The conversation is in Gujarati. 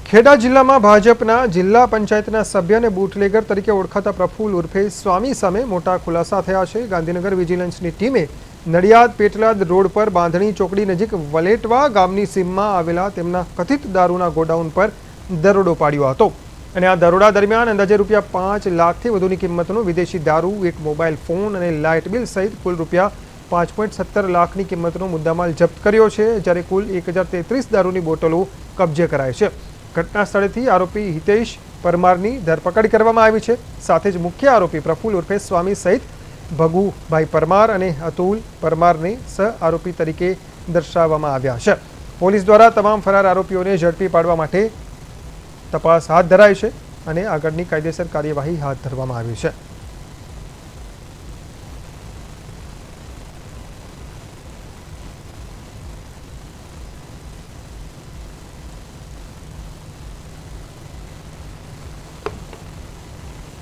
ખેડા જિલ્લામાં ભાજપના જિલ્લા પંચાયતના સભ્ય અને બુટલેગર તરીકે ઓળખાતા પ્રફુલ્લ ઉર્ફે સ્વામી સામે મોટા ખુલાસા થયા છે। ગાંધીનગર વિજિલન્સની ટીમે નડિયાદ પેટલાદ રોડ પર બાંધણી ચોકડી નજીક વલેટવા ગામની સીમમાં આવેલા તેમના કથિત દારૂના ગોડાઉન પર દરોડો પાડ્યો હતો અને આ દરોડા દરમિયાન અંદાજે ₹5 લાખથી વધુની કિંમતનો વિદેશી દારૂ, એક મોબાઈલ ફોન અને લાઇટ બિલ સહિત કુલ ₹5.17 લાખની કિંમતનો મુદ્દામાલ જપ્ત કર્યો છે, જ્યારે કુલ 1033 દારૂની બોટલો કબજે કરાઈ છે। ઘટના સ્થળેથી આરોપી હિતેશ પરમારની ધરપકડ કરવામાં આવી છે। સાથે જ મુખ્ય આરોપી પ્રફુલ્લ ઉર્ફે સ્વામી સહિત ભગુભાઈ પરમાર અને અતુલ પરમારને સહ આરોપી તરીકે દર્શાવવામાં આવ્યા છે। પોલીસ દ્વારા તમામ ફરાર આરોપીઓને ઝડપી પાડવા માટે તપાસ હાથ ધરાઈ છે અને આગળની કાયદેસર કાર્યવાહી હાથ ધરવામાં આવી છે।